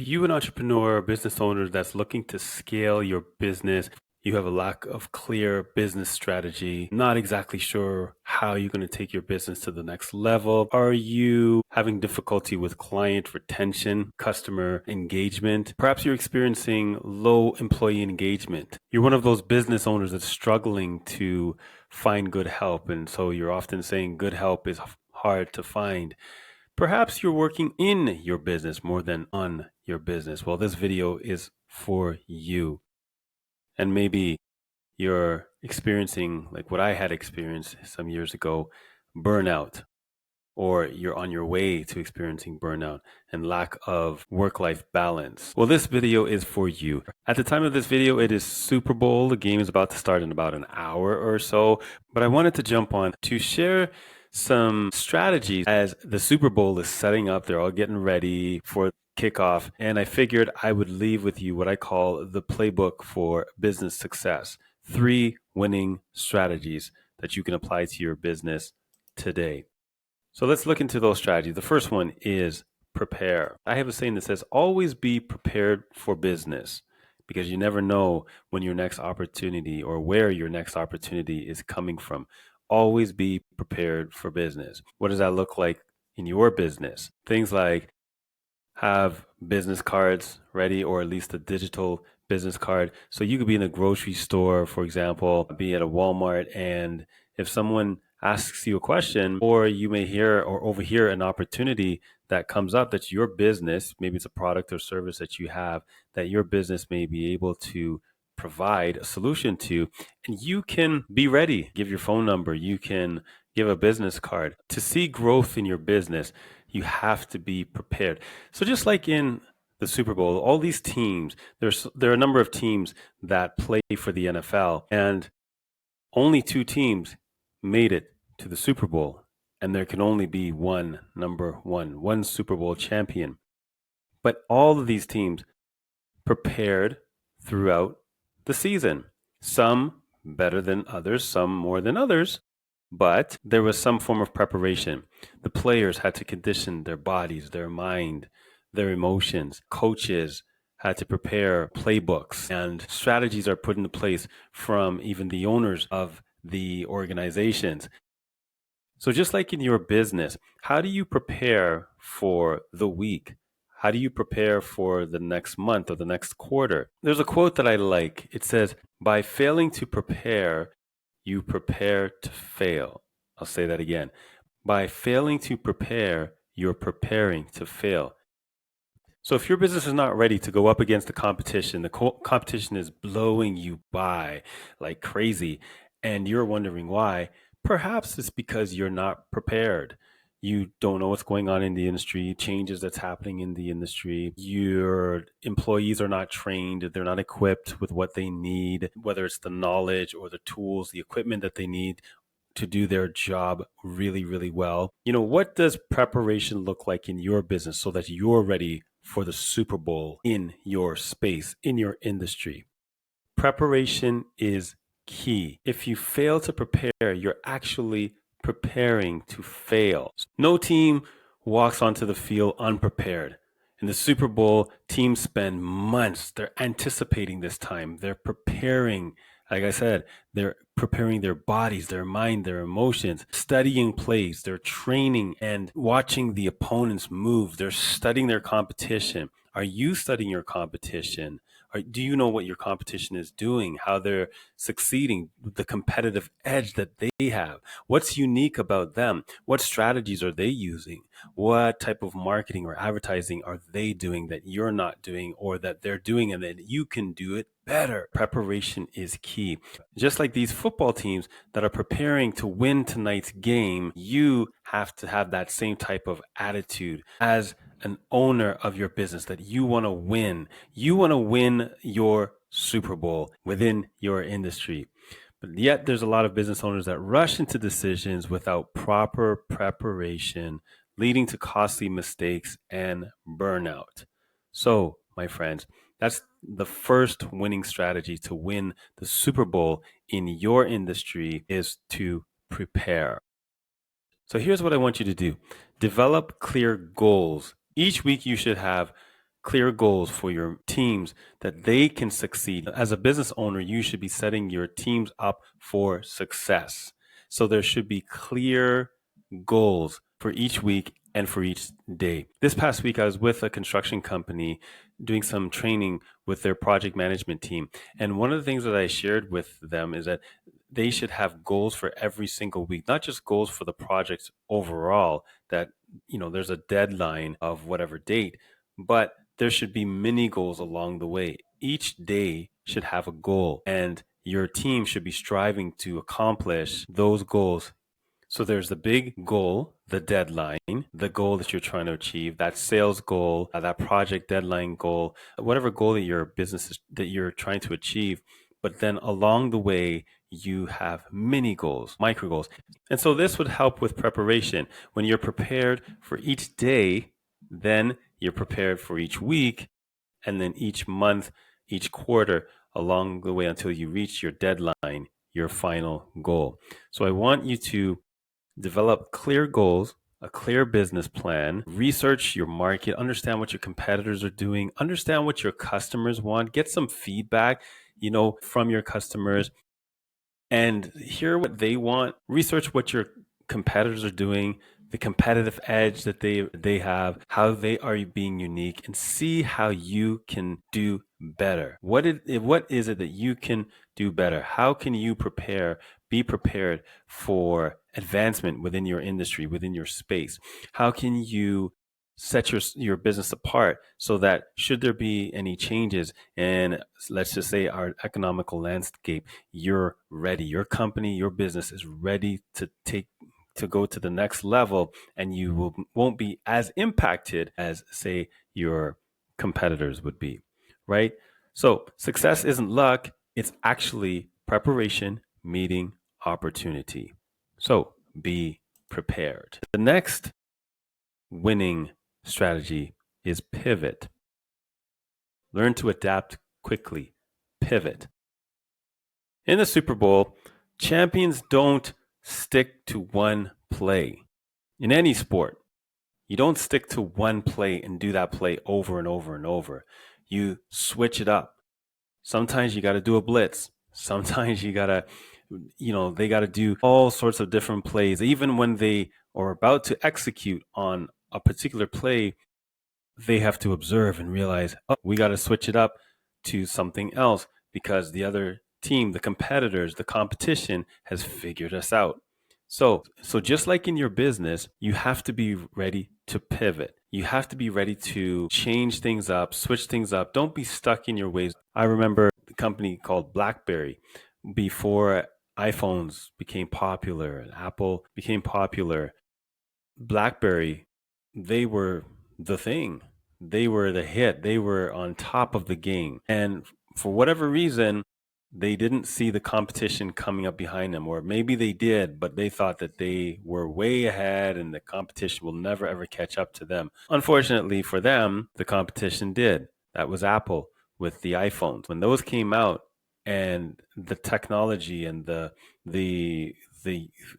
you an entrepreneur, business owner that's looking to scale your business? You have a lack of clear business strategy, not exactly sure how you're going to take your business to the next level. Are you having difficulty with client retention, customer engagement? Perhaps you're experiencing low employee engagement. You're one of those business owners that's struggling to find good help. And so you're often saying good help is hard to find. Perhaps you're working in your business more than on your business. Well, this video is for you. And maybe you're experiencing, like what I had experienced some years ago, burnout, or you're on your way to experiencing burnout and lack of work-life balance. Well, this video is for you. At the time of this video, it is Super Bowl. The game is about to start in about an hour or so, but I wanted to jump on to share some strategies as the Super Bowl is setting up. They're all getting ready for kickoff, and I figured I would leave with you what I call the playbook for business success. 3 winning strategies that you can apply to your business today. So let's look into those strategies. The first one is prepare. I have a saying that says, always be prepared for business, because you never know when your next opportunity or where your next opportunity is coming from. Always be prepared for business. What does that look like in your business? Things like have business cards ready, or at least a digital business card. So you could be in a grocery store, for example, be at a Walmart, and if someone asks you a question, or you may hear or overhear an opportunity that comes up that's your business, maybe it's a product or service that you have that your business may be able to provide a solution to, and you can be ready. Give your phone number, you can give a business card. To see growth in your business, you have to be prepared. So just like in the Super Bowl, all these teams, there are a number of teams that play for the NFL, and only 2 teams made it to the Super Bowl, and there can only be one Super Bowl champion. But all of these teams prepared throughout the season. Some better than others, some more than others, but there was some form of preparation. The players had to condition their bodies, their mind, their emotions. Coaches had to prepare playbooks, and strategies are put into place from even the owners of the organizations. So just like in your business, how do you prepare for the week? How do you prepare for the next month or the next quarter? There's a quote that I like. It says, by failing to prepare, you prepare to fail. I'll say that again. By failing to prepare, you're preparing to fail. So if your business is not ready to go up against the competition, the competition is blowing you by like crazy, and you're wondering why, perhaps it's because you're not prepared. You don't know what's going on in the industry, changes that's happening in the industry. Your employees are not trained. They're not equipped with what they need, whether it's the knowledge or the tools, the equipment that they need to do their job really, really well. What does preparation look like in your business so that you're ready for the Super Bowl in your space, in your industry? Preparation is key. If you fail to prepare, you're actually preparing to fail. No team walks onto the field unprepared. In the Super Bowl, teams spend months. They're anticipating this time. They're preparing. Like I said, they're preparing their bodies, their mind, their emotions, studying plays. They're training and watching the opponents move. They're studying their competition. Are you studying your competition? Do you know what your competition is doing, how they're succeeding, the competitive edge that they have? What's unique about them? What strategies are they using? What type of marketing or advertising are they doing that you're not doing, or that they're doing and that you can do it better? Preparation is key. Just like these football teams that are preparing to win tonight's game, you have to have that same type of attitude as an owner of your business, that you want to win. You want to win your Super Bowl within your industry. But yet there's a lot of business owners that rush into decisions without proper preparation, leading to costly mistakes and burnout. So, my friends, that's the first winning strategy to win the Super Bowl in your industry, is to prepare. So here's what I want you to do. Develop clear goals. Each week you should have clear goals for your teams that they can succeed. As a business owner, you should be setting your teams up for success. So there should be clear goals for each week and for each day. This past week, I was with a construction company doing some training with their project management team. And one of the things that I shared with them is that they should have goals for every single week, not just goals for the projects overall, that, there's a deadline of whatever date, but there should be mini goals along the way. Each day should have a goal, and your team should be striving to accomplish those goals. So there's the big goal, the deadline, the goal that you're trying to achieve, that sales goal, that project deadline goal, whatever goal that your business is, that you're trying to achieve. But then along the way, you have mini goals, micro goals. And so this would help with preparation. When you're prepared for each day, then you're prepared for each week, and then each month, each quarter, along the way until you reach your deadline, your final goal. So I want you to develop clear goals, a clear business plan, research your market, understand what your competitors are doing, understand what your customers want, get some feedback, from your customers, and hear what they want. Research what your competitors are doing, the competitive edge that they have, how they are being unique, and see how you can do better. What is it that you can do better? How can you be prepared for advancement within your industry, within your space? How can you set your business apart so that should there be any changes in, let's just say, our economical landscape, you're ready. Your company, your business is ready to go to the next level, and you won't be as impacted as, say, your competitors would be, right? So success isn't luck, it's actually preparation meeting opportunity. So be prepared. The next winning strategy is pivot. Learn to adapt quickly. Pivot. In the Super Bowl, champions don't stick to one play. In any sport, you don't stick to one play and do that play over and over and over. You switch it up. Sometimes you got to do a blitz. Sometimes you got to, they got to do all sorts of different plays. Even when they are about to execute on a particular play, they have to observe and realize, oh, we got to switch it up to something else because the other team, the competitors, the competition has figured us out. So just like in your business, you have to be ready to pivot. You have to be ready to change things up, switch things up. Don't be stuck in your ways. I remember the company called BlackBerry. Before iPhones became popular and Apple became popular, BlackBerry, they were the thing. They were the hit. They were on top of the game. And for whatever reason, they didn't see the competition coming up behind them, or maybe they did, but they thought that they were way ahead and the competition will never ever catch up to them. Unfortunately for them, the competition did. That was Apple with the iPhones. When those came out, and the technology and the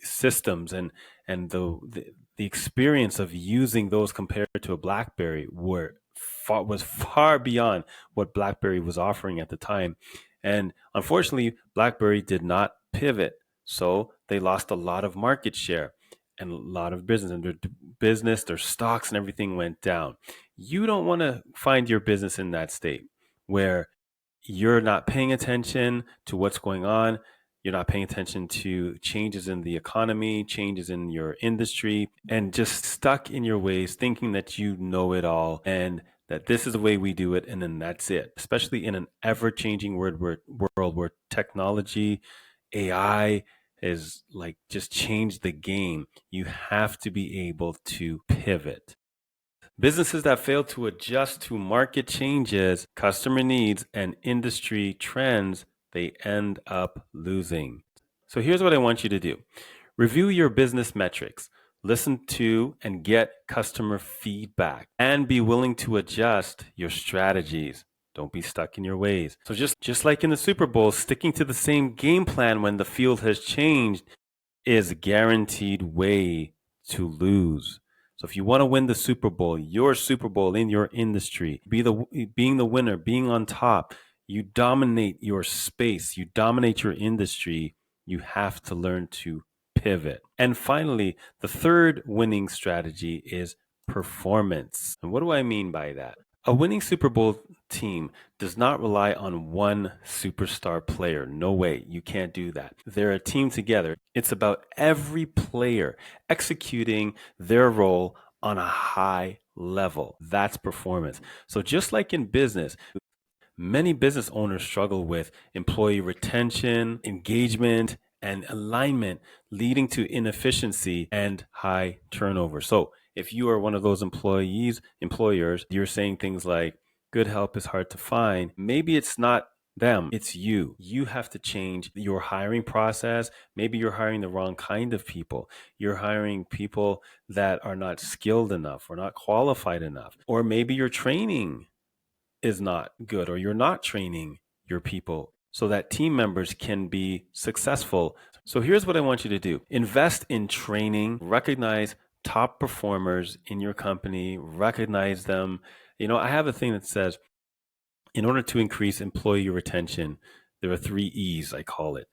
systems and the experience of using those compared to a BlackBerry was far beyond what BlackBerry was offering at the time. And unfortunately, BlackBerry did not pivot. So they lost a lot of market share and a lot of business, and their stocks and everything went down. You don't want to find your business in that state where you're not paying attention to what's going on. You're not paying attention to changes in the economy, changes in your industry, and just stuck in your ways, thinking that you know it all and that this is the way we do it, and then that's it. Especially in an ever-changing world where technology, AI is like just changed the game. You have to be able to pivot. Businesses that fail to adjust to market changes, customer needs, and industry trends, they end up losing. So here's what I want you to do. Review your business metrics, listen to and get customer feedback, and be willing to adjust your strategies. Don't be stuck in your ways. So just like in the Super Bowl, sticking to the same game plan when the field has changed is a guaranteed way to lose. So if you want to win the Super Bowl, your Super Bowl in your industry, being the winner, being on top, you dominate your space, you dominate your industry, you have to learn to pivot. And finally, the third winning strategy is performance. And what do I mean by that? A winning Super Bowl team does not rely on one superstar player. No way. You can't do that. They're a team together. It's about every player executing their role on a high level. That's performance. So just like in business, many business owners struggle with employee retention, engagement, and alignment, leading to inefficiency and high turnover. So, if you are one of those employers, you're saying things like, good help is hard to find. Maybe it's not them, it's you. You have to change your hiring process. Maybe you're hiring the wrong kind of people. You're hiring people that are not skilled enough or not qualified enough. Or maybe your training is not good, or you're not training your people so that team members can be successful. So here's what I want you to do: invest in training, recognize top performers in your company, recognize them. I have a thing that says, in order to increase employee retention, there are 3 E's, I call it: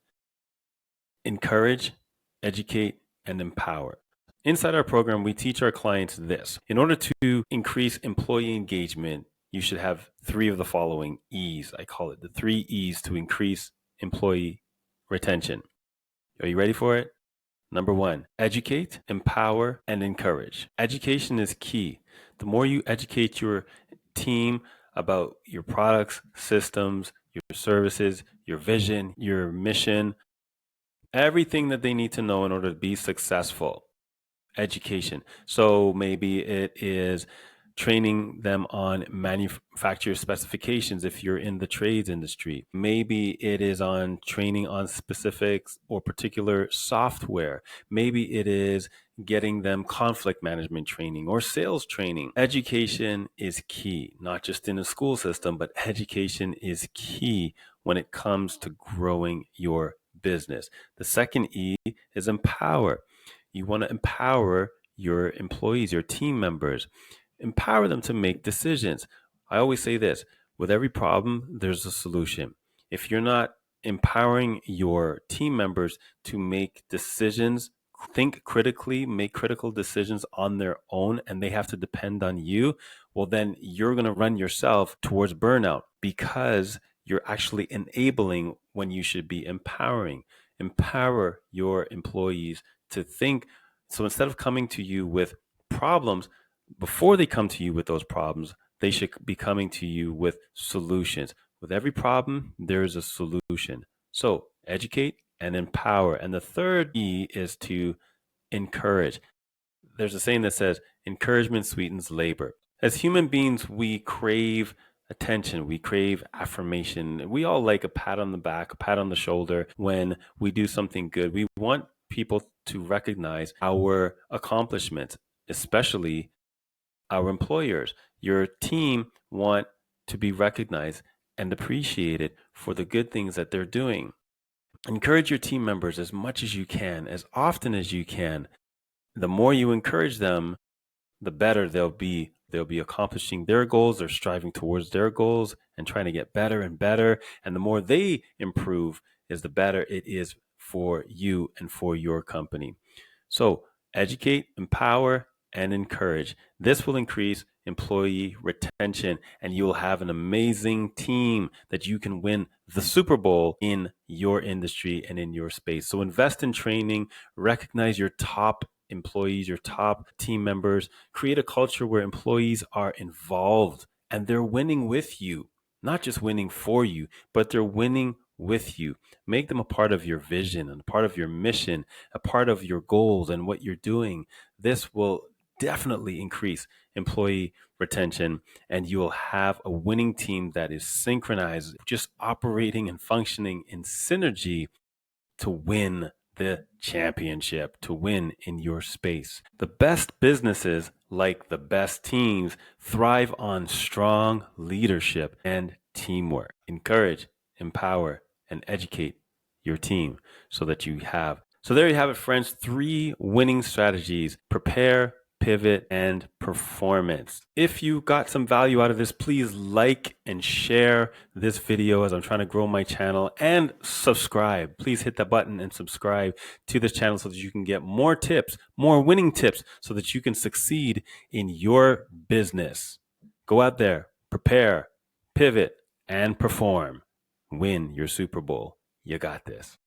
encourage, educate, and empower. Inside our program, we teach our clients this: in order to increase employee engagement, you should have 3 of the following E's. I call it the 3 E's to increase employee retention. Are you ready for it? Number 1, educate, empower, and encourage. Education is key. The more you educate your team about your products, systems, your services, your vision, your mission, everything that they need to know in order to be successful. Education. So maybe it is training them on manufacturer specifications if you're in the trades industry. Maybe it is on training on specifics or particular software. Maybe it is getting them conflict management training or sales training. Education is key, not just in a school system, but education is key when it comes to growing your business. The second E is empower. You want to empower your employees, your team members. Empower them to make decisions. I always say this: with every problem, there's a solution. If you're not empowering your team members to make decisions, think critically, make critical decisions on their own, and they have to depend on you, well, then you're going to run yourself towards burnout, because you're actually enabling when you should be empowering. Empower your employees to think. So instead of coming to you with problems, before they come to you with those problems, they should be coming to you with solutions. With every problem, there's a solution. So educate and empower. And the third E is to encourage. There's a saying that says, encouragement sweetens labor. As human beings, we crave attention, we crave affirmation. We all like a pat on the back, a pat on the shoulder when we do something good. We want people to recognize our accomplishments, especially our employers. Your team want to be recognized and appreciated for the good things that they're doing. Encourage your team members as much as you can, as often as you can. The more you encourage them, the better they'll be. They'll be accomplishing their goals, they're striving towards their goals and trying to get better and better. And the more they improve, is the better it is for you and for your company. So educate, empower, and encourage. This will increase employee retention, and you will have an amazing team that you can win the Super Bowl in your industry and in your space. So invest in training, recognize your top employees, your top team members, create a culture where employees are involved and they're winning with you, not just winning for you, but they're winning with you. Make them a part of your vision and a part of your mission, a part of your goals and what you're doing. This will definitely increase employee retention, and you will have a winning team that is synchronized, just operating and functioning in synergy to win the championship, to win in your space. The best businesses, like the best teams, thrive on strong leadership and teamwork. Encourage, empower, and educate your team so that you have. So there you have it, friends. 3 winning strategies: prepare, pivot, and performance. If you got some value out of this, please like and share this video as I'm trying to grow my channel, and subscribe. Please hit that button and subscribe to this channel so that you can get more tips, more winning tips, so that you can succeed in your business. Go out there, prepare, pivot, and perform. Win your Super Bowl. You got this.